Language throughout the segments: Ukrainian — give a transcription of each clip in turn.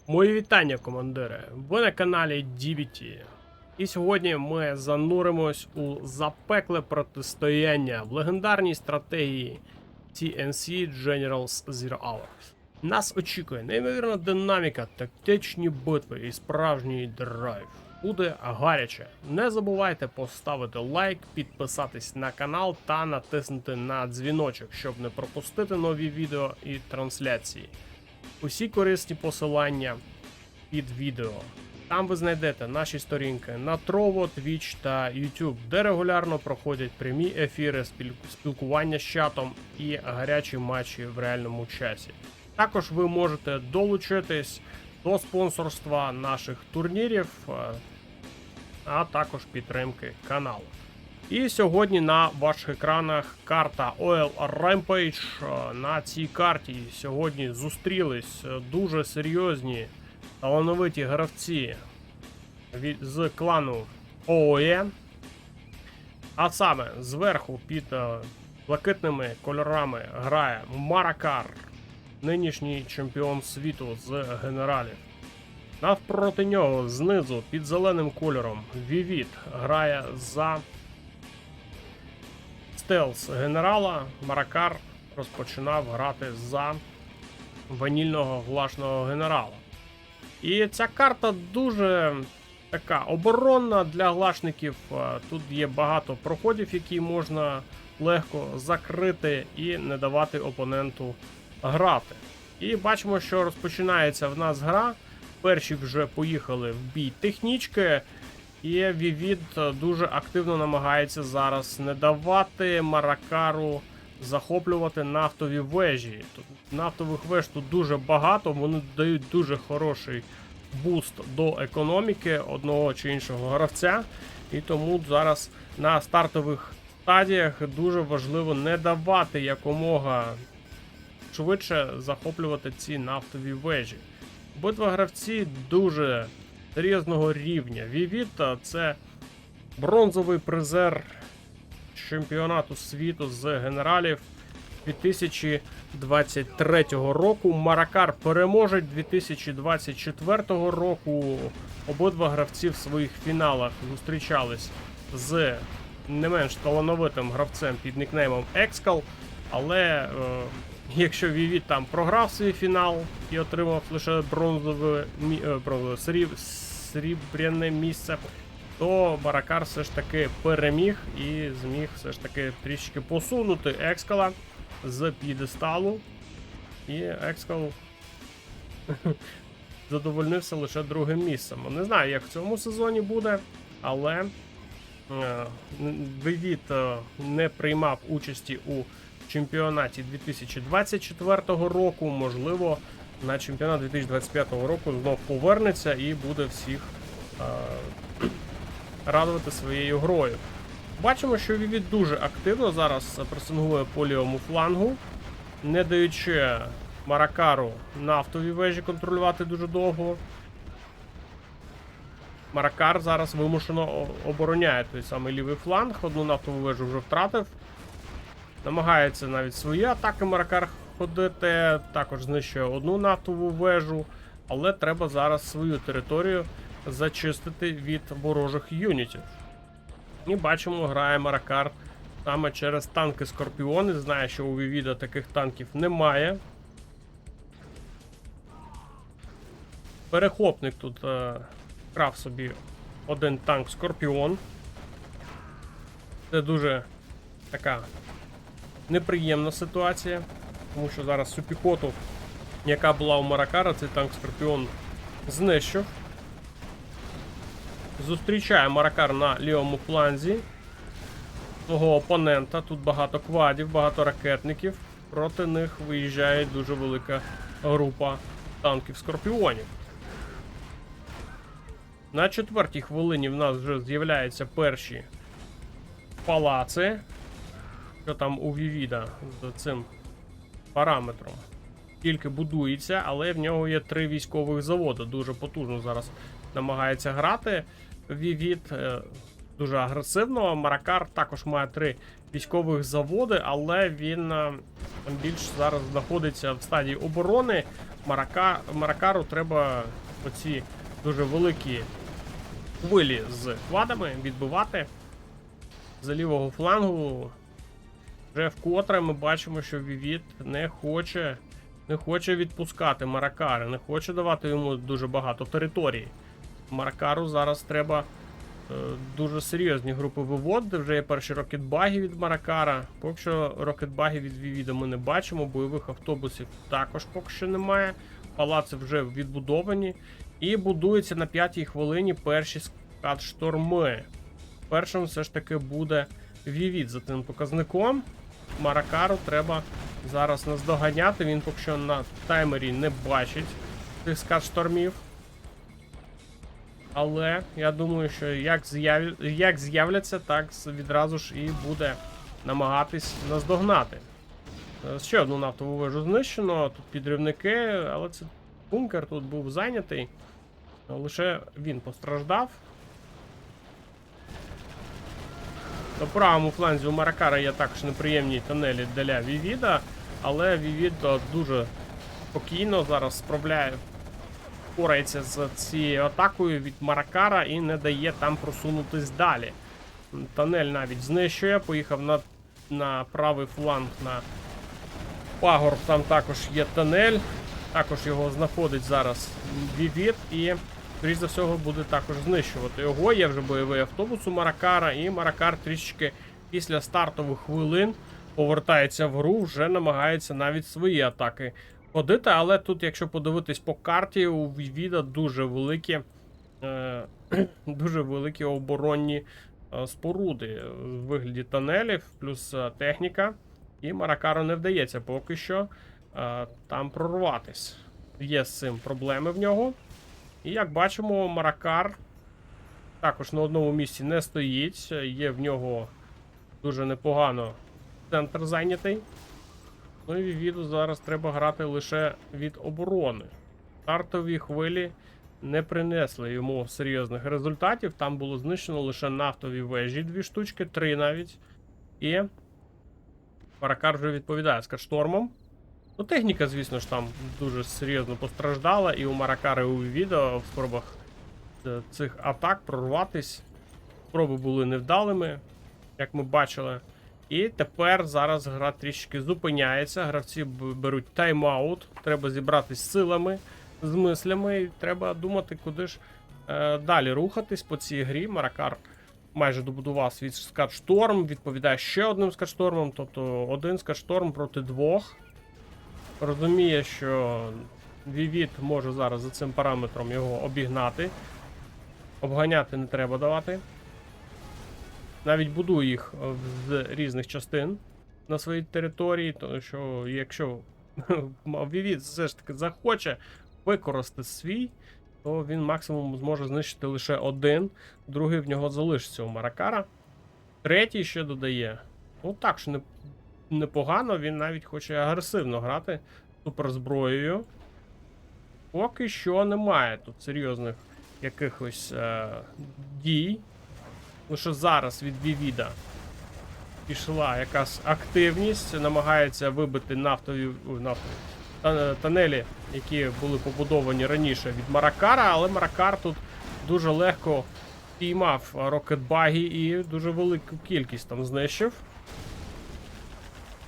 Мої вітання, командири! Ви на каналі DBT. І сьогодні ми зануримось у запекле протистояння в легендарній стратегії TNC Generals Zero Hour. Нас очікує неймовірна динаміка, тактичні битви і справжній драйв. Буде гаряче. Не забувайте поставити лайк, підписатись на канал та натиснути на дзвіночок, щоб не пропустити нові відео і трансляції. Усі корисні посилання під відео. Там ви знайдете наші сторінки на Trovo, Twitch та YouTube, де регулярно проходять прямі ефіри, спілкування з чатом і гарячі матчі в реальному часі. Також ви можете долучитись до спонсорства наших турнірів, а також підтримки каналу. І сьогодні на ваших екранах карта OL Rampage. На цій карті сьогодні зустрілись дуже серйозні талановиті гравці з клану ООЕ. А саме зверху під блакитними кольорами грає Маракар, нинішній чемпіон світу з генералів. Навпроти нього знизу під зеленим кольором Вівід грає за стелс генерала. Маракар розпочинав грати за ванільного глашного генерала. І ця карта дуже така оборонна для глашників. Тут є багато проходів, які можна легко закрити і не давати опоненту грати. І бачимо, що розпочинається в нас гра. Перші вже поїхали в бій технічки. І Вівід дуже активно намагається зараз не давати Маракару захоплювати нафтові вежі. Тут нафтових веж тут дуже багато, вони дають дуже хороший буст до економіки одного чи іншого гравця. І тому зараз на стартових стадіях дуже важливо не давати якомога швидше захоплювати ці нафтові вежі. Обидва гравці дуже серйозного рівня. Вівід – це бронзовий призер чемпіонату світу з генералів 2023 року. Маракар переможе 2024 року. Обидва гравці в своїх фіналах зустрічались з не менш талановитим гравцем під нікнеймом Екскал. Але якщо Вівід там програв свій фінал і отримав лише срібряне місце, то Маракар все ж таки переміг і зміг все ж таки трішки посунути Екскала з п'єдесталу. І Екскал задовольнився лише другим місцем. Не знаю, як в цьому сезоні буде, але Вівід не приймав участі у чемпіонаті 2024 року. Можливо, на чемпіонат 2025 року знов повернеться і буде всіх радувати своєю грою. Бачимо, що Вівід дуже активно зараз пресингує по лівому флангу, не даючи Маракару нафтові вежі контролювати дуже довго. Маракар зараз вимушено обороняє той самий лівий фланг, одну нафтову вежу вже втратив. Намагається навіть свої атаки Маракар ходити, також знищує одну нафтову вежу, але треба зараз свою територію зачистити від ворожих юнітів. І бачимо, грає Маракар саме через танки Скорпіони, знає, що у Вівіда таких танків немає. Перехопник тут крав собі один танк Скорпіон. Це дуже така неприємна ситуація, тому що зараз всю піхоту, яка була у Маракара, цей танк Скорпіон знищив. Зустрічає Маракар на лівому фланзі свого опонента. Тут багато квадів, багато ракетників. Проти них виїжджає дуже велика група танків Скорпіонів. На 4-й хвилині в нас вже з'являються перші палаци. Що там у Вівіда з цим параметром. Тільки будується, але в нього є 3 військових заводи. Дуже потужно зараз намагається грати Вівід. дуже агресивно. Маракар також має 3 військових заводи, але він більш зараз знаходиться в стадії оборони. Маракару треба оці дуже великі хвилі з квадами відбивати. За лівого флангу вже вкотре ми бачимо, що Вівід не хоче відпускати Маракари, не хоче давати йому дуже багато території. Маракару зараз треба дуже серйозні групи виводити. Вже є перші рокетбаги від Маракара. Поки що рокетбагів від Вівіда ми не бачимо, бойових автобусів також поки що немає. Палаци вже відбудовані. І будуються на 5-й хвилині перші скат-шторми. Першим все ж таки буде Вівід за тим показником. Маракару треба зараз наздоганяти. Він поки що на таймері не бачить цих скат-штормів. Але я думаю, що як з'являться, так відразу ж і буде намагатись наздогнати. Ще одну нафтову вежу знищено, тут підривники, але це бункер тут був зайнятий. Лише він постраждав. На правому фланзі у Маракара є також неприємні тунелі для Вівіда, але Вівід дуже спокійно зараз впорається з цією атакою від Маракара і не дає там просунутись далі. Тунель навіть знищує, поїхав на правий фланг, на пагорб, там також є тунель, також його знаходить зараз Вівід і, скоріш за всього, буде також знищувати його. Є вже бойовий автобус у Маракара, і Маракар трішечки після стартових хвилин повертається в гру, вже намагається навіть свої атаки ходити, але тут, якщо подивитись по карті, у Вівіда дуже великі оборонні споруди в вигляді тунелів, плюс техніка, і Маракару не вдається поки що там прорватись. Є з цим проблеми в нього. І як бачимо, Маракар також на одному місці не стоїть, є в нього дуже непогано центр зайнятий. Ну і Вівіду зараз треба грати лише від оборони. Стартові хвилі не принесли йому серйозних результатів. Там було знищено лише нафтові вежі, 2 штучки, 3 навіть. І Маракар вже відповідає скат-штормом. Ну, техніка, звісно ж, там дуже серйозно постраждала. І у Маракара, і у Вівіда в спробах цих атак прорватись. Спроби були невдалими, як ми бачили. І тепер зараз гра трішки зупиняється, гравці беруть тайм-аут, треба зібратись з силами, з мислями, і треба думати, куди ж далі рухатись по цій грі. Маракар майже добудував свій скат-шторм, відповідає ще одним скат-штормом, тобто один скат-шторм проти 2. Розуміє, що Вівід може зараз за цим параметром його обігнати. Обганяти не треба давати. Навіть будує їх з різних частин на своїй території, тому що якщо Вівід все ж таки захоче використати свій, то він максимум зможе знищити лише один, другий в нього залишиться у Маракара. Третій ще додає. Ну так що непогано, він навіть хоче агресивно грати суперзброєю. Поки що немає тут серйозних якихось дій. Лише зараз від Вівіда пішла якась активність, намагається вибити нафтові тунелі, які були побудовані раніше від Маракара, але Маракар тут дуже легко піймав рокетбаги і дуже велику кількість там знищив.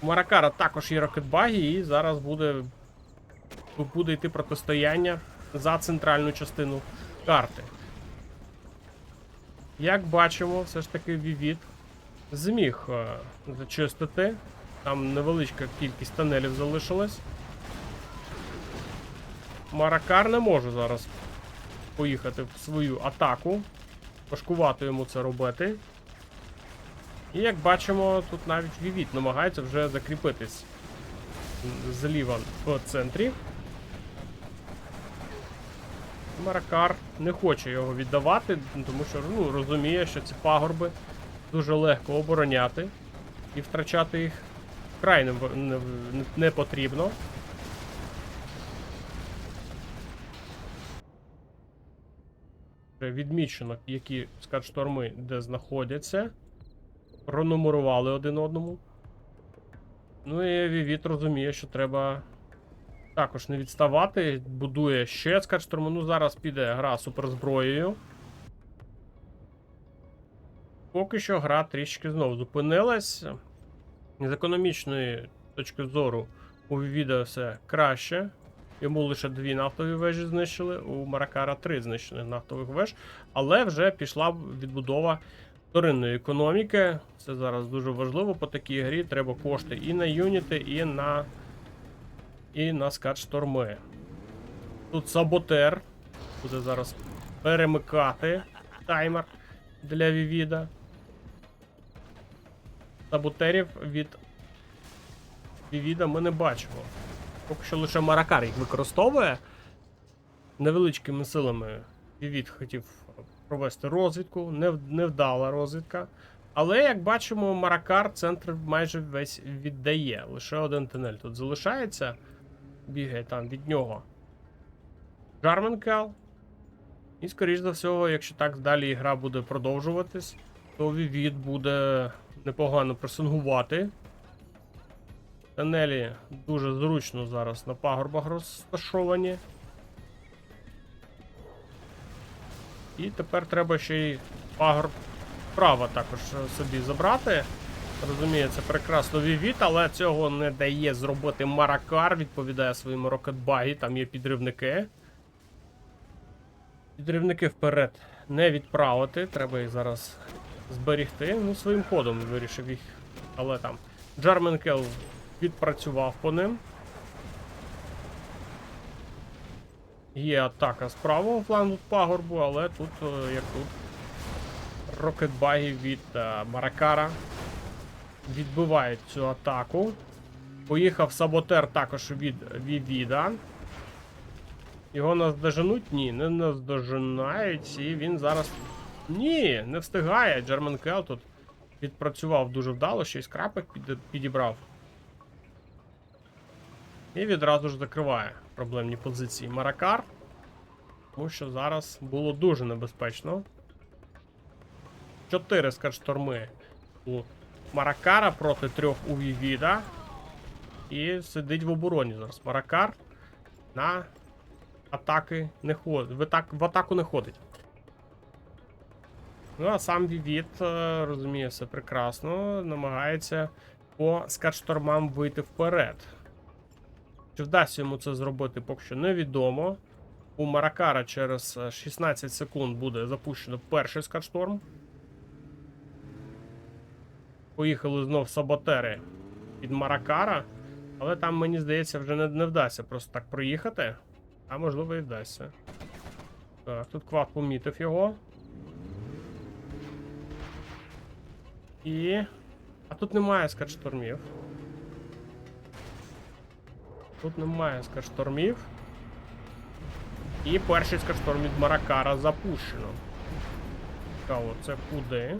У Маракара також є рокетбаги, і зараз буде йти протистояння за центральну частину карти. Як бачимо, все ж таки Вівід зміг зачистити. Там невеличка кількість тунелів залишилась. Маракар не може зараз поїхати в свою атаку. Важкувато йому це робити. І як бачимо, тут навіть Вівід намагається вже закріпитись зліва в центрі. Маракар не хоче його віддавати, тому що розуміє, що ці пагорби дуже легко обороняти і втрачати їх вкрай не потрібно. Вже відмічено, які скат-шторми де знаходяться. Пронумерували один одному. Ну і Вівіт розуміє, що треба також не відставати. Будує ще скат-шторми. Ну зараз піде гра суперзброєю. Поки що гра трішки знову зупинилась. З економічної точки зору у Вівіда все краще. Йому лише 2 нафтові вежі знищили, у Маракара 3 знищених нафтових веж. Але вже пішла відбудова вторинної економіки. Це зараз дуже важливо по такій грі. Треба кошти і на юніти, і на скат-шторми. Тут саботер буде зараз перемикати таймер для Вівіда. Саботерів від Вівіда ми не бачимо. Поки що лише Маракар їх використовує. Невеличкими силами Вівід хотів провести розвідку, невдала розвідка. Але, як бачимо, Маракар центр майже весь віддає. Лише один тунель тут залишається. Бігає там від нього Джарменкел. І, скоріш за всього, якщо так далі гра буде продовжуватись, то Вівід буде непогано пресингувати. Тунелі дуже зручно зараз на пагорбах розташовані. І тепер треба ще й пагорб справа також собі забрати. Розуміє, це прекрасно Вівіт, але цього не дає зробити Маракар. Відповідає своєму рокетбагі, там є підривники. Підривники вперед не відправити, треба їх зараз зберігти. Ну, своїм ходом вирішив їх, але там Джарменкел відпрацював по ним. Є атака з правого флангу пагорбу, але тут, як тут, рокетбаги від Маракара відбивають цю атаку. Поїхав саботер також від Вівіда. Його наздоженуть? Ні, не наздожинають. І він зараз... Ні, не встигає. Джарменкел тут відпрацював дуже вдало, ще й скрапик підібрав. І відразу ж закриває проблемні позиції Маракар. Тому що зараз було дуже небезпечно. 4 скат-шторми у Маракара проти 3 у Вівіда. І сидить в обороні зараз. Маракар на атаки не ходить. В атаку не ходить. Ну, а сам Вівід, розуміє все прекрасно, намагається по скат-штормам вийти вперед. Чи вдасться йому це зробити, поки що невідомо. У Маракара через 16 секунд буде запущено перший скат-шторм. Поїхали знов саботери від Маракара. Але там, мені здається, вже не вдасться просто так проїхати. А можливо і вдасться. Так, тут Квад помітив його. А тут немає скат-штормів. Тут немає скат-штормів. І перший скат-шторм від Маракара запущено. Цікаво, це куди?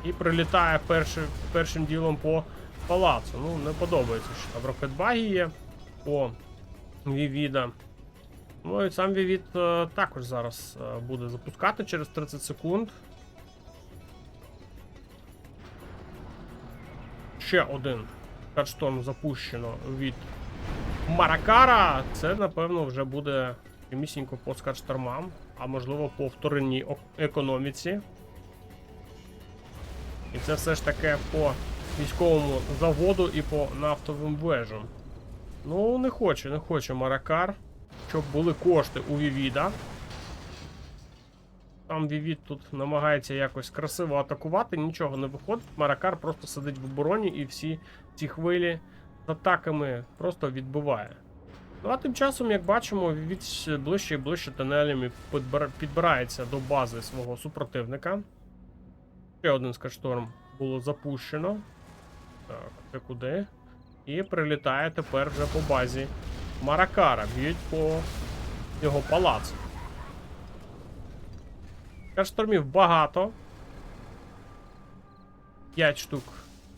І прилітає першим ділом по палацу. Ну, не подобається, що там рокетбаги є по Вівіда. Ну і сам Вівід також зараз буде запускати через 30 секунд. Ще один скат-шторм запущено від Маракара. Це, напевно, вже буде прямісінько по скат-штормам, а можливо по вторинній економіці. І це все ж таки по військовому заводу і по нафтовим вежам. Ну, не хоче Маракар, щоб були кошти у Вівіда. Там Вівід тут намагається якось красиво атакувати, нічого не виходить. Маракар просто сидить в обороні і всі ці хвилі з атаками просто відбиває. Ну а тим часом, як бачимо, Вівід ближче і ближче тунелями підбирається до бази свого супротивника. Ще один скат-шторм було запущено. Так, це куди? І прилітає тепер вже по базі Маракара. Б'ють по його палацу. Скат-штормів багато. 5 штук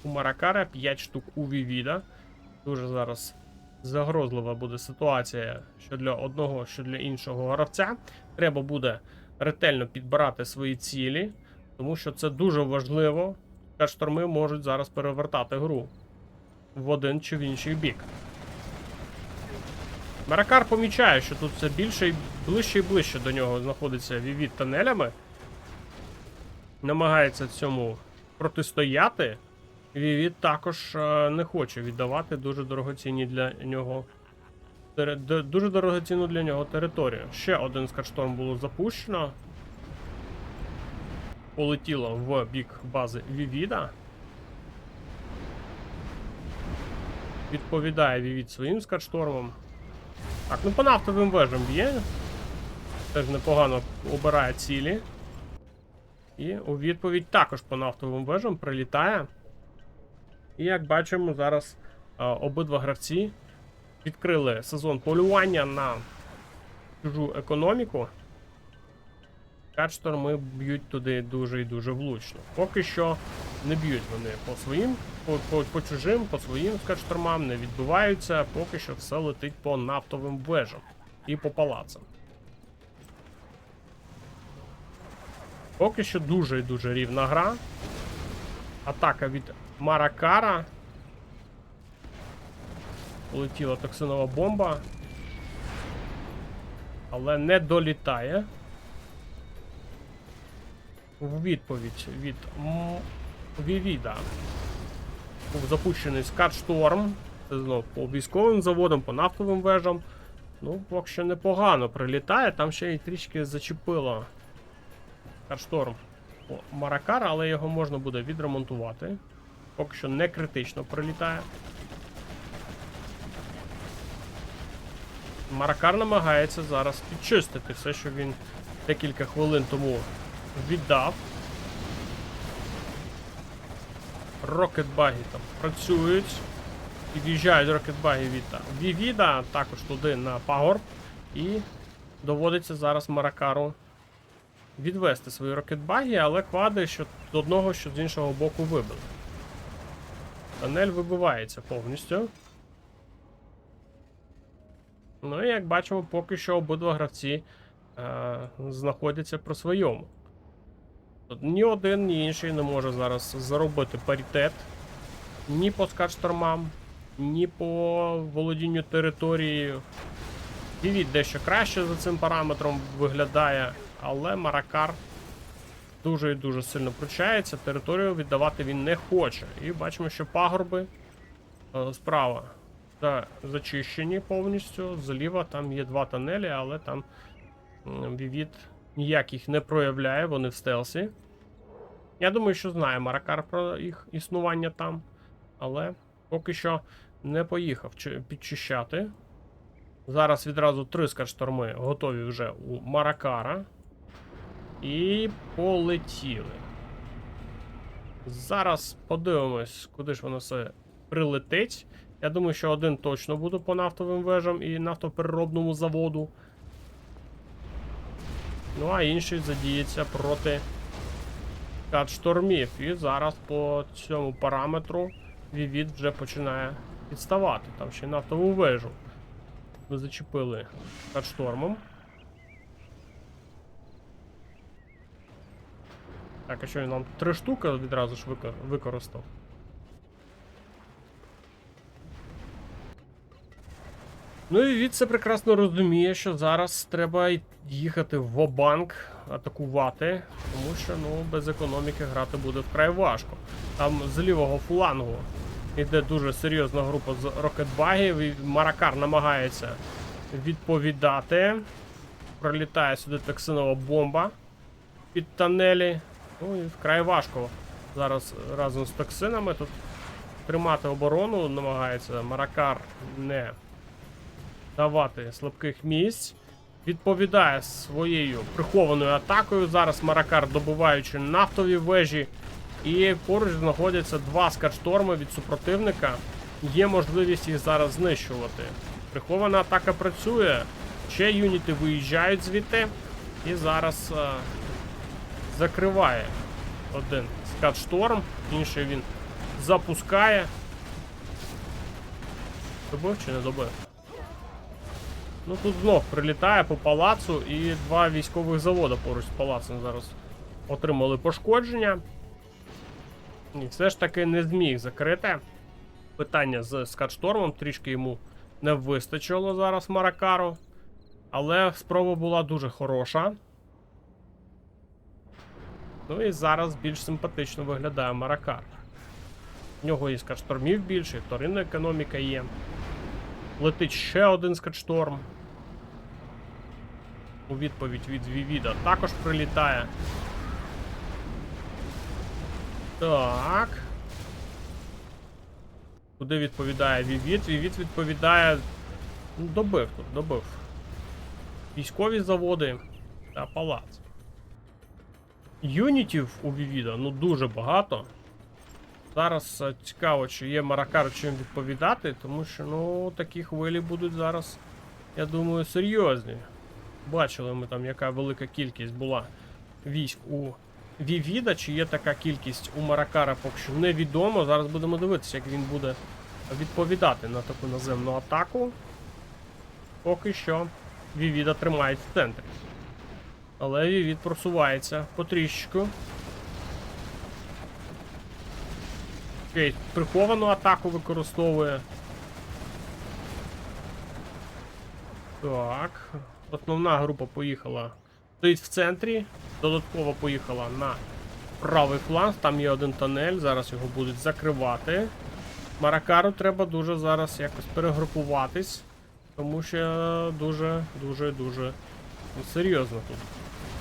у Маракара, 5 штук у Вівіда. Дуже зараз загрозлива буде ситуація що для одного, що для іншого гравця. Треба буде ретельно підбирати свої цілі, тому що це дуже важливо. Шторми можуть зараз перевертати гру в один чи в інший бік. Маракар помічає, що тут все більше і ближче до нього знаходиться Вівід тунелями. Намагається цьому протистояти. Вівід також не хоче віддавати дуже дорогоцінні для нього дуже дорогоцінну для нього територію. Ще один скатшторм було запущено. Полетіло в бік бази Вівіда. Відповідає Вівід своїм скатштормом. Так, ну по нафтовим вежам б'є. Теж непогано обирає цілі. І у відповідь також по нафтовим вежам прилітає. І як бачимо, зараз обидва гравці відкрили сезон полювання на чужу економіку. Скатшторми б'ють туди дуже і дуже влучно. Поки що не б'ють вони по своїм, по чужим, по своїм скатштормам, не відбиваються. Поки що все летить по нафтовим вежам і по палацам. Поки що дуже і дуже рівна гра. Атака від Маракара. Полетіла токсинова бомба. Але не долітає. В відповідь від Вівіда був запущений скатшторм. Це знов по військовим заводам, по нафтовим вежам. Ну, поки що непогано прилітає. Там ще й трішки зачепило скатшторм Маракара, але його можна буде відремонтувати. Поки що не критично прилітає. Маракар намагається зараз підчистити все, що він декілька хвилин тому віддав. Рокетбаги там працюють. Під'їжджають рокетбаги від Вівіда, також туди на пагорб. І доводиться зараз Маракару відвести свої рокетбаги, але квади що з одного, що з іншого боку вибили. Тунель вибивається повністю. Ну і як бачимо, поки що обидва гравці знаходяться про своєму. Тут ні один, ні інший не може зараз заробити паритет ні по скатштормам, ні по володінню територією. Вівід дещо краще за цим параметром виглядає, але Маракар дуже і дуже сильно пручається, територію віддавати він не хоче. І бачимо, що пагорби справа зачищені повністю, зліва там є два тунелі, але там Вівід ніяких не проявляє, вони в стелсі. Я думаю, що знає Маракар про їх існування там, але поки що не поїхав підчищати. Зараз відразу 3 скатшторми готові вже у Маракара. І полетіли. Зараз подивимось, куди ж воно все прилетить. Я думаю, що один точно буде по нафтовим вежам і нафтопереробному заводу. Ну, а інший задіється проти скатштормів. І зараз по цьому параметру Вівід вже починає підставати. Там ще нафтову вежу ми зачепили скатштормом. Так, а що він нам 3 штуки відразу ж використав? Ну і від це прекрасно розуміє, що зараз треба їхати в ва-банк, атакувати, тому що ну, без економіки грати буде вкрай важко. Там з лівого флангу йде дуже серйозна група з рокетбагів, і Маракар намагається відповідати. Пролітає сюди токсинова бомба під тунелі. Ну і вкрай важко зараз разом з токсинами тут тримати оборону, намагається Маракар не давати слабких місць. Відповідає своєю прихованою атакою. Зараз Маракар, добуваючи нафтові вежі, і поруч знаходяться 2 скатшторми від супротивника. Є можливість їх зараз знищувати. Прихована атака працює. Ще юніти виїжджають звідти. І зараз закриває один скатшторм, інший він запускає. Добив чи не добив? Ну тут знов прилітає по палацу, і два військових заводи поруч з палацем зараз отримали пошкодження. І все ж таки не зміг закрити. Питання з Скатштормом, трішки йому не вистачило зараз Маракару. Але спроба була дуже хороша. Ну і зараз більш симпатично виглядає Маракар. В нього і скатштормів більше, і вторинна економіка є. Летить ще один скатшторм. У відповідь від Вівіда також прилітає. Так. Куди відповідає Вівід? Вівід відповідає... Ну, добив тут, добив. Військові заводи та палац. Юнітів у Вівіда, ну, дуже багато. Зараз цікаво, чи є Маракар чим відповідати, тому що, ну, такі хвилі будуть зараз, я думаю, серйозні. Бачили ми там, яка велика кількість була військ у Вівіда, чи є така кількість у Маракара, поки що невідомо. Зараз будемо дивитися, як він буде відповідати на таку наземну атаку. Поки що Вівіда тримають в центрі. Але Вівід просувається потрішечку. Окей, приховану атаку використовує. Так. Основна група поїхала. Стоїть в центрі. Додатково поїхала на правий фланг. Там є один тунель. Зараз його будуть закривати. Маракару треба дуже зараз якось перегрупуватись. Тому що дуже серйозно тут.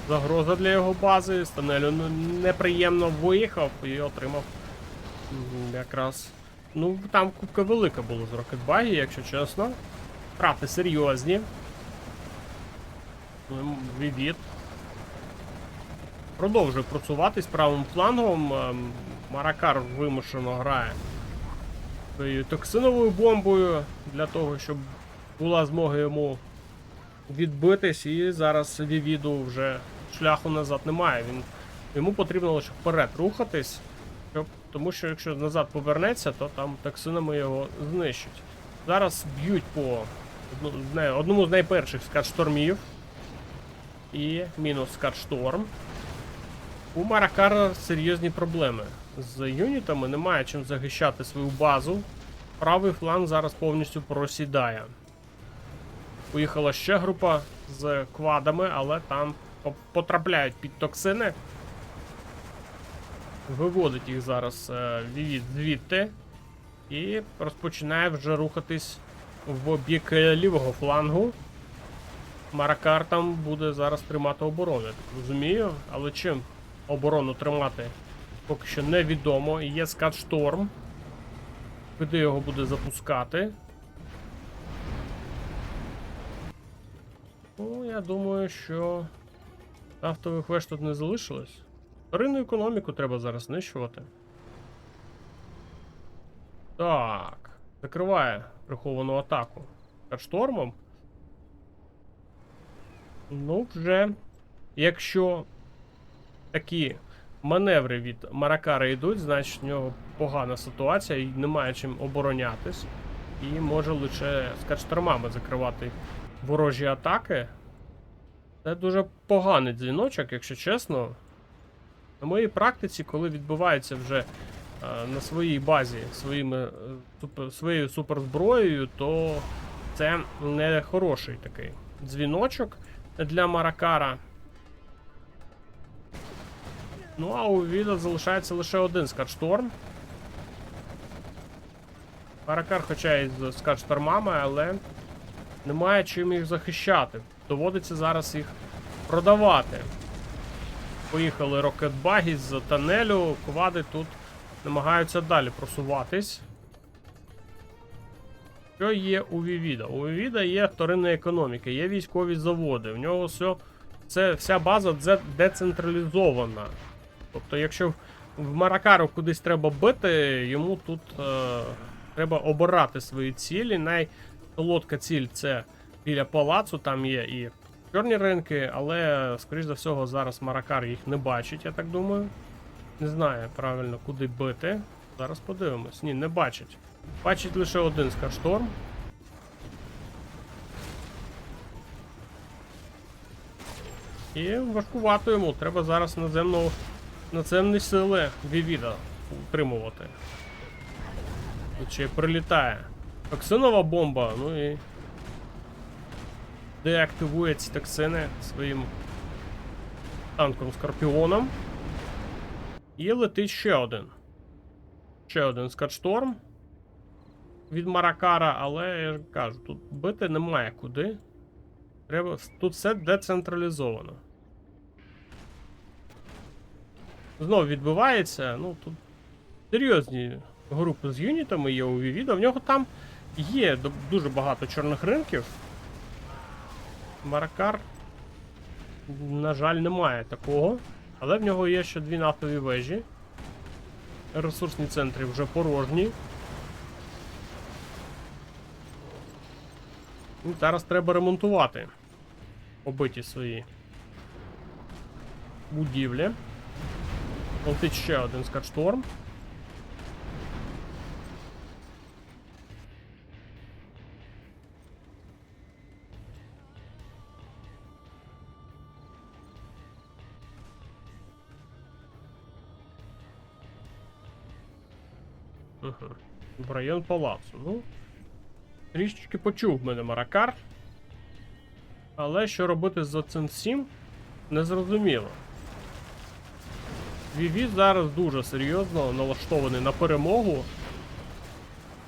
Загроза для його бази. З тунелю неприємно виїхав і отримав якраз. Ну, там кубка велика була з рокетбагі, якщо чесно. Втрати серйозні. Вівід продовжує просуватись правим флангом. Маракар вимушено грає своєю токсиновою бомбою для того, щоб була змога йому відбитись. І зараз Вівіду вже шляху назад немає. Йому потрібно лише вперед рухатись, тому що якщо назад повернеться, то там токсинами його знищать. Зараз б'ють по одному з найперших скатштормів. І мінус скатшторм. У Маракара серйозні проблеми. З юнітами немає чим захищати свою базу. Правий фланг зараз повністю просідає. Поїхала ще група з квадами, але там потрапляють під токсини. Виводить їх зараз Вівід звідти. І розпочинає вже рухатись в бік лівого флангу. Маракар там буде зараз тримати оборону, я так розумію. Але чим оборону тримати, поки що невідомо. Є скатшторм. Куди його буде запускати? Ну, я думаю, що нафтових веж тут не залишилось. Вторинну економіку треба зараз знищувати. Так. Закриває приховану атаку скатштормом. Ну, вже, якщо такі маневри від Маракара йдуть, значить в нього погана ситуація і немає чим оборонятись. І може лише скатштормами закривати ворожі атаки. Це дуже поганий дзвіночок, якщо чесно. На моїй практиці, коли відбувається вже на своїй базі своєю суперзброєю, то це не хороший такий дзвіночок для Маракара. Ну, а у Вівіда залишається лише один скатшторм. Маракар хоча й з скатштормами, але немає чим їх захищати. Доводиться зараз їх продавати. Поїхали рокетбаги з тунелю, квади тут намагаються далі просуватись. Що є у Вівіда? У Вівіда є вторинна економіка, є військові заводи. У нього вся база децентралізована. Тобто, якщо в Маракару кудись треба бити, йому тут треба обирати свої цілі. Найсолодка ціль це біля палацу, там є і чорні ринки, але, скоріш за всього, зараз Маракар їх не бачить, я так думаю. Не знає правильно, куди бити. Зараз подивимось. Ні, не бачить. Бачить лише один скатшторм. І важкувато йому. Треба зараз наземні сили Вівіда утримувати. Тут ще й прилітає токсинова бомба, ну і деактивує ці токсини своїм танком Скорпіоном. І летить ще один. Ще один Скатшторм від Маракара, але я ж кажу, тут бити немає куди. Тут все децентралізовано. Знову відбивається, ну тут серйозні групи з юнітами є у Вівіда. В нього там є дуже багато чорних ринків. Маракар, на жаль, немає такого. Але в нього є ще 2 нафтові вежі. Ресурсні центри вже порожні. І зараз треба ремонтувати побиті свої будівлі. Летить ще один Скатшторм. В район палацу. Ну, трішечки почув мене Маракар. Але що робити з цим всім, незрозуміло. Вівід зараз дуже серйозно налаштований на перемогу.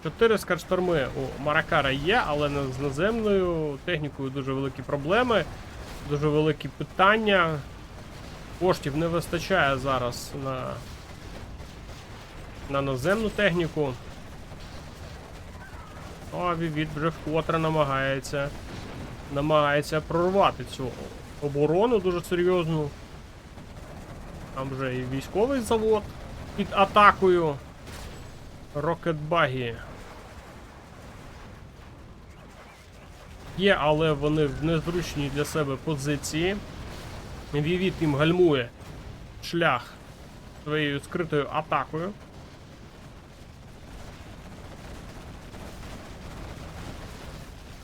4 скатшторми у Маракара є, але з наземною технікою дуже великі проблеми, дуже великі питання. Коштів не вистачає зараз на наземну техніку. А Вівід вже вкотре намагається прорвати цю оборону дуже серйозну. Там вже і військовий завод під атакою. Рокетбаги є, але вони в незручній для себе позиції. Вівід їм гальмує шлях своєю скритою атакою.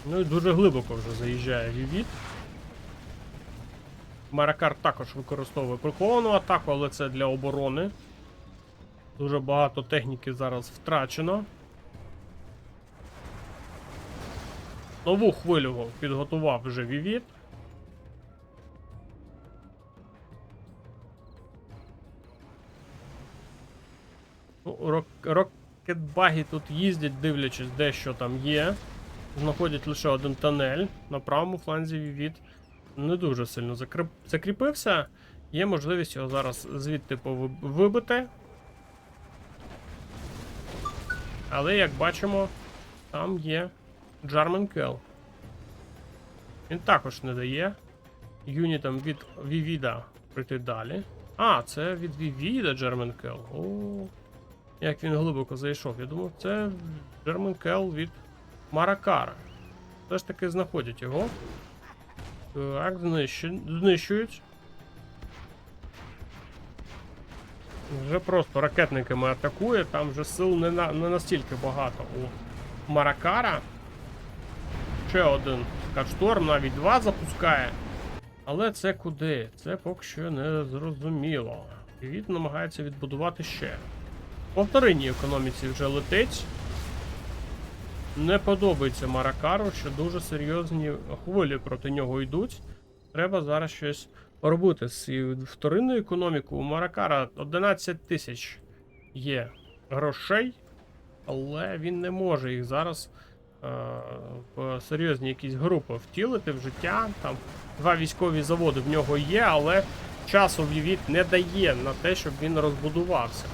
Ну і дуже глибоко вже заїжджає Вівід. Маракар також використовує приховану атаку, але це для оборони. Дуже багато техніки зараз втрачено. Нову хвилю підготував вже Вівід. Ну, рокетбаги тут їздять, дивлячись, де що там є. Знаходять лише один тунель. На правому фланзі Вівід не дуже сильно закріпився. Є можливість його зараз звідти вибити. Але, як бачимо, там є Джарменкел. Він також не дає юнітам від Вівіда прийти далі. А, це від Вівіда Джарменкел. О, як він глибоко зайшов. Я думав, це Джарменкел від Маракара. Все ж таки знаходять його. Так, знищують. Вже просто ракетниками атакує, там вже сил не настільки багато у Маракара. Ще один Скатшторм, навіть 2 запускає. Але це куди? Це поки що не зрозуміло. Вівід намагається відбудувати ще. По вторинній економіці вже летить. Не подобається Маракару, що дуже серйозні хвилі проти нього йдуть. Треба зараз щось робити з цією вторинною економікою. У Маракара 11 тисяч є грошей, але він не може їх зараз в серйозні якісь групи втілити в життя. Там 2 військові заводи в нього є, але часу Вівід не дає на те, щоб він розбудувався.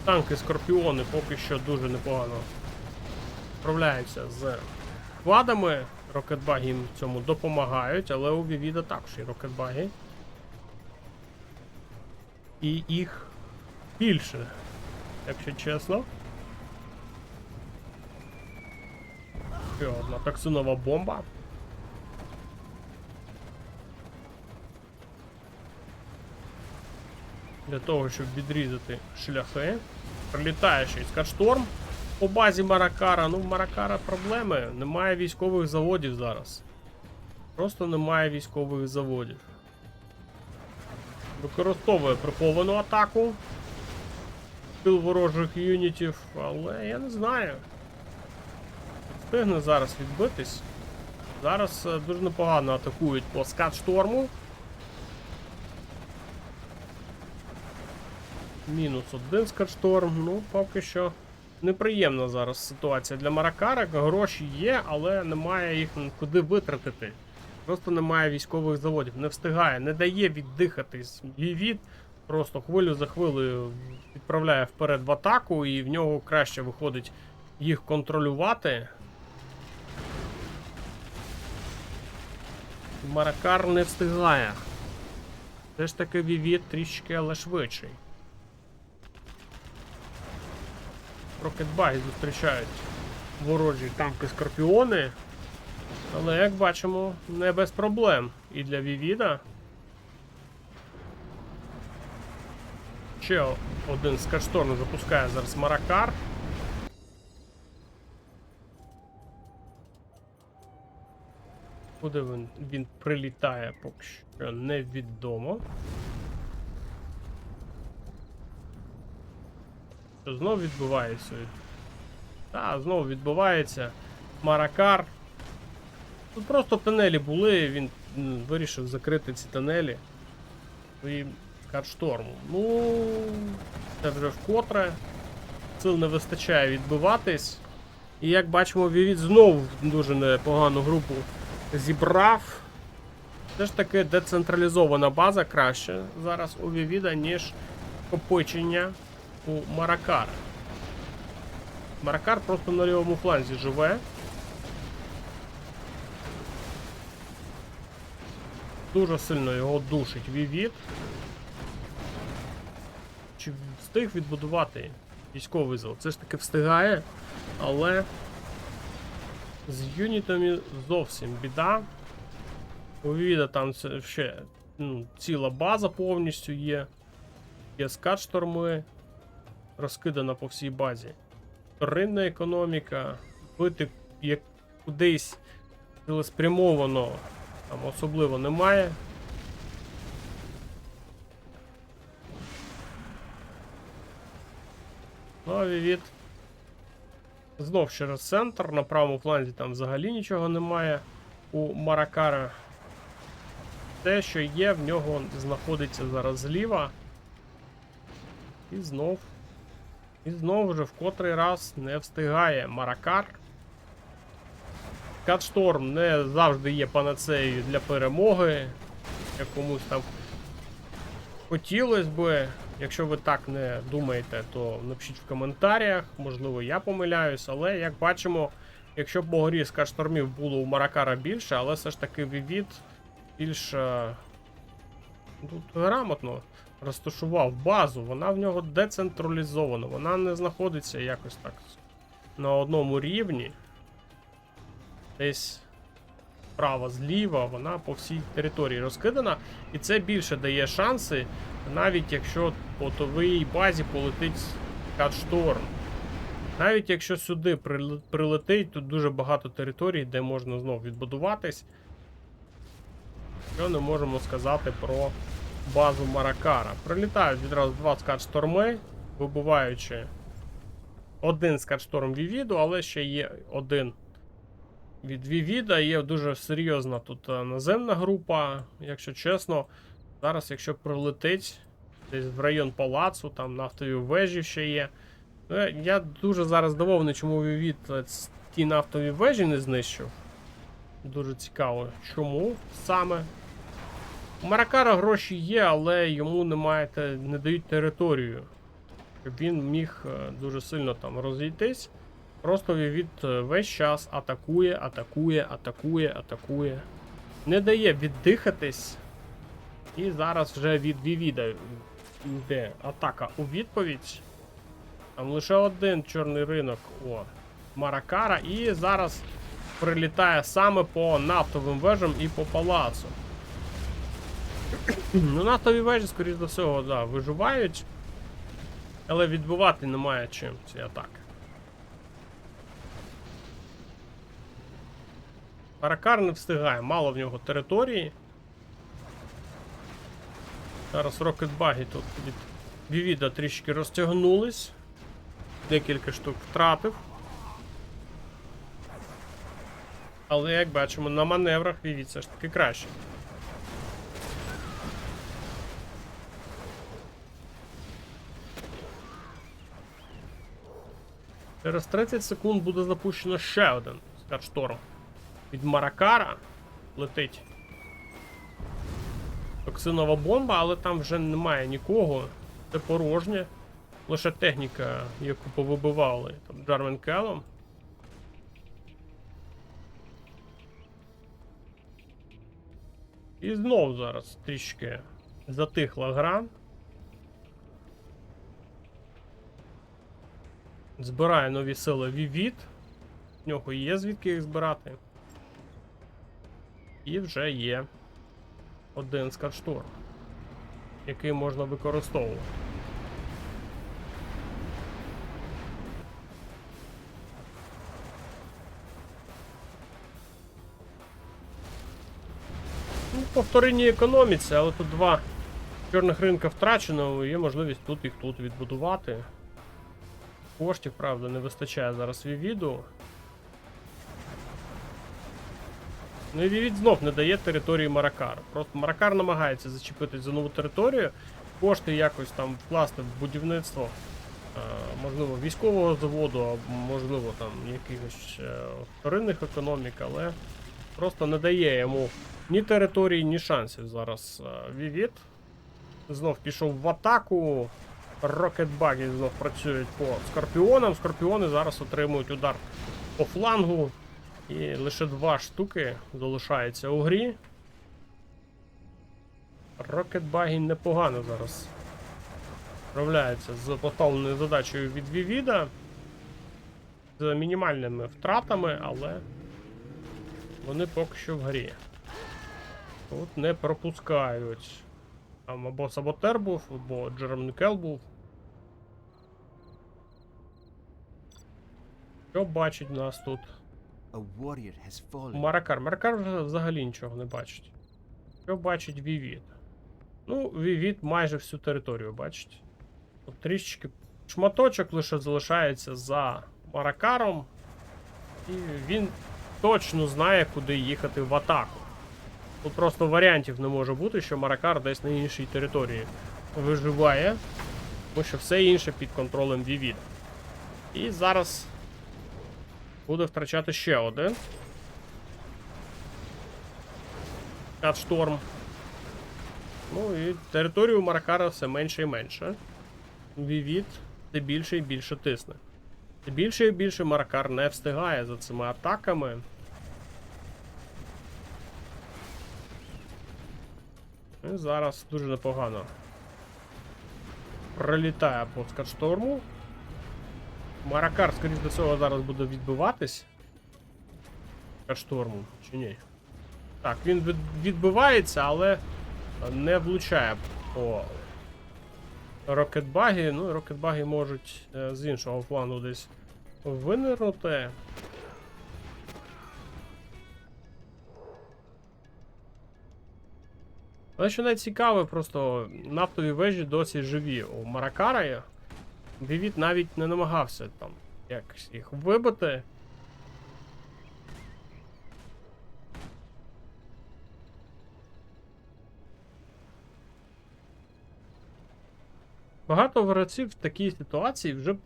Танки Скорпіони поки що дуже непогано справляються з складами. Рокетбаги їм в цьому допомагають, але у Вівіда також є рокетбаги. І їх більше, якщо чесно. Ще одна токсинова бомба. Для того, щоб відрізати шляхи. Прилітає ще й Скатшторм по базі Маракара. Ну, в Маракара проблеми. Немає військових заводів зараз. Просто немає військових заводів. Використовує приховану атаку тил ворожих юнітів, але я не знаю. Встигне зараз відбитись. Зараз дуже непогано атакують по скат-шторму. Мінус один скат-шторм. Ну, поки що неприємна зараз ситуація для Маракара. Гроші є, але немає їх куди витратити. Просто немає військових заводів. Не встигає, не дає віддихатись. Вівід просто хвилю за хвилею відправляє вперед в атаку, і в нього краще виходить їх контролювати. Маракар не встигає. Все ж таки Вівід трішки, але швидший. Рокетбаги зустрічають ворожі танки Скорпіони. Але, як бачимо, не без проблем і для Вівіда. Ще один скат-шторм запускає зараз Маракар. Куди він прилітає, поки що невідомо. Що знову відбувається? Так, знову відбувається. Маракар. Тут просто тунелі були, він вирішив закрити ці тунелі своїм скат-штормом. Ну, це вже вкотре. Сил не вистачає відбиватись. І як бачимо, Вівід знову дуже непогану групу зібрав. Все ж таки децентралізована база краще зараз у Вівіда, ніж копичення у Маракара. Маракар просто на лівому фланзі живе. Дуже сильно його душить Вівід. Чи встиг відбудувати військовий завод? Це ж таки встигає, але з юнітами зовсім біда. У Вівіда там ще ціла база повністю є. Є скат-шторми, розкидана по всій базі. Вторинна економіка, бити як кудись цілеспрямовано там особливо немає. Ну а Вівід знов через центр, на правому фланзі там взагалі нічого немає у Маракара. Те, що є, в нього знаходиться зараз зліва. І знов вже в котрий раз не встигає Маракар. Скат-шторм не завжди є панацеєю для перемоги. Як комусь там хотілося би. Якщо ви так не думаєте, то напишіть в коментарях. Можливо, я помиляюсь, але як бачимо, якщо б по горі скат-штормів було у Маракара більше, але все ж таки Вівід більш тут грамотно розташував базу, вона в нього децентралізована, вона не знаходиться якось так на одному рівні. Десь справа, зліва, вона по всій території розкидана, і це більше дає шанси, навіть якщо по твоїй базі полетить скат-шторм. Навіть якщо сюди прилетить, тут дуже багато територій, де можна знов відбудуватись. Що не можемо сказати про базу Маракара. Прилітають відразу два скат-шторми, вибиваючи один скат-шторм Вівіду, але ще є один від Вівіда. Є дуже серйозна тут наземна група, якщо чесно. Зараз, якщо прилетить десь в район палацу, там нафтові вежі ще є. Я дуже зараз здивований, чому Вівід ті нафтові вежі не знищив. Дуже цікаво, чому саме. У Маракара гроші є, але йому не дають територію, щоб він міг дуже сильно там розійтись. Просто Вівід весь час атакує. Не дає віддихатись. І зараз вже від Вівіда йде атака у відповідь. Там лише один чорний ринок у Маракара. І зараз прилітає саме по нафтовим вежам і по палацу. Ну, нафтові вежі, скоріш за всього, да, виживають. Але відбивати немає чим ці атаки. Маракар не встигає, мало в нього території. Зараз рокетбаги тут від Вівіда трішки розтягнулись. Декілька штук втратив. Але, як бачимо, на маневрах Вівід все ж таки краще. Через 30 секунд буде запущено ще один Скаршторм. Від Маракара летить токсинова бомба, але там вже немає нікого. Це порожнє. Лише техніка, яку повибивали там Джармен Келлом. І знов зараз трішки затихла гра. Збирає нові сили Вівід. В нього є звідки їх збирати. І вже є один Скаршторм, який можна використовувати. Ну, по вторинній економіці, але тут два чорних ринка втрачено, є можливість тут їх тут відбудувати. Коштів, правда, не вистачає зараз Вівіду. Ну і Вівід знов не дає території Маракару. Просто Маракар намагається зачепитись за нову територію, кошти якось там вкласти в будівництво, можливо, військового заводу, або можливо там якихось вторинних економік, але просто не дає йому ні території, ні шансів зараз Вівід. Знов пішов в атаку. Рокетбаги знов працюють по Скорпіонам. Скорпіони зараз отримують удар по флангу. І лише 2 штуки залишаються у грі. Рокетбаги непогано зараз справляються з поставленою задачею від Вівіда. З мінімальними втратами, але вони поки що в грі. Тут не пропускають. Там або Саботер був, або Джермен Келл був. Що бачить нас тут? Маракар. Маракар взагалі нічого не бачить. Що бачить Вівід? Ну, Вівід майже всю територію бачить. От трішечки шматочок лише залишається за Маракаром. І він точно знає, куди їхати в атаку. Тут просто варіантів не може бути, що Маракар десь на іншій території виживає, тому що все інше під контролем Вівіда. І зараз буде втрачати ще один Скаршторм. Ну і територію Маракара все менше і менше. Вівід все більше і більше тисне. Все більше і більше Маракар не встигає за цими атаками. І зараз дуже непогано пролітає по Скаршторму. Маракар, скоріш до цього, зараз буде відбиватись. Скаршторму, чи ні? Так, він відбивається, але не влучає по рокетбагі. Ну, рокетбаги можуть з іншого плану десь винирнути. Але що найцікаве, просто нафтові вежі досі живі у Маракара. Вівід навіть не намагався там якось їх вибити. Багато гравців в такій ситуації вже б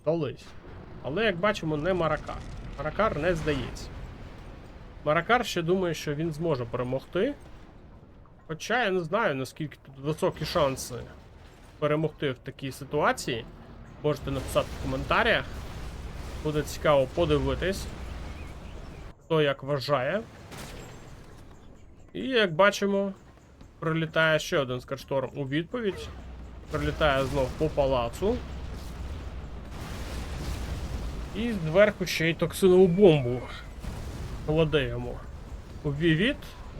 здались. Але, як бачимо, не Маракар. Маракар не здається. Маракар ще думає, що він зможе перемогти. Хоча я не знаю, наскільки тут високі шанси перемогти в такій ситуації. Можете написати в коментарях. Буде цікаво подивитись, хто як вважає. І, як бачимо, прилітає ще один Скаршторм у відповідь. Прилітає знов по палацу. І зверху ще й токсинову бомбу кладе йому у Вівід.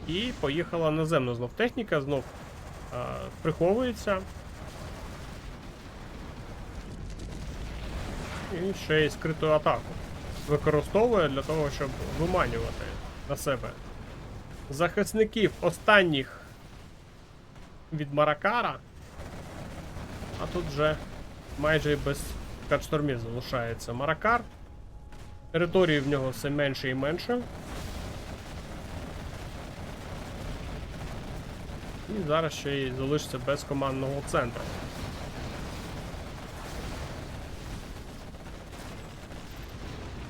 І поїхала наземна знов техніка, знов приховується. І ще й скриту атаку використовує для того, щоб виманювати на себе захисників останніх від Маракара. А тут вже майже без катштормів залишається Маракар. Території в нього все менше і менше. І зараз ще й залишиться без командного центру.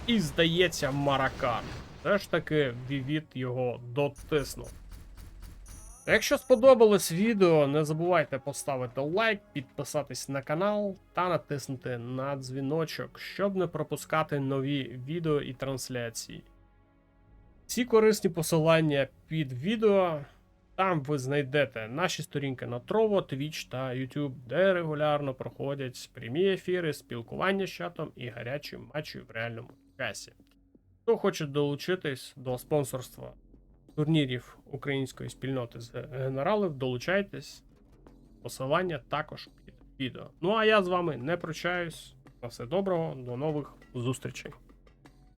І здається, Маракар. Все ж таки Вівіт його дотиснув. Якщо сподобалось відео, не забувайте поставити лайк, підписатись на канал та натиснути на дзвіночок, щоб не пропускати нові відео і трансляції. Всі корисні посилання під відео. Там ви знайдете наші сторінки на Trovo, Twitch та YouTube, де регулярно проходять прямі ефіри, спілкування з чатом і гарячі матчі в реальному часі. Хто хоче долучитись до спонсорства турнірів української спільноти з генералів, долучайтесь. Посилання також під відео. Ну а я з вами не прощаюсь. На все доброго, до нових зустрічей.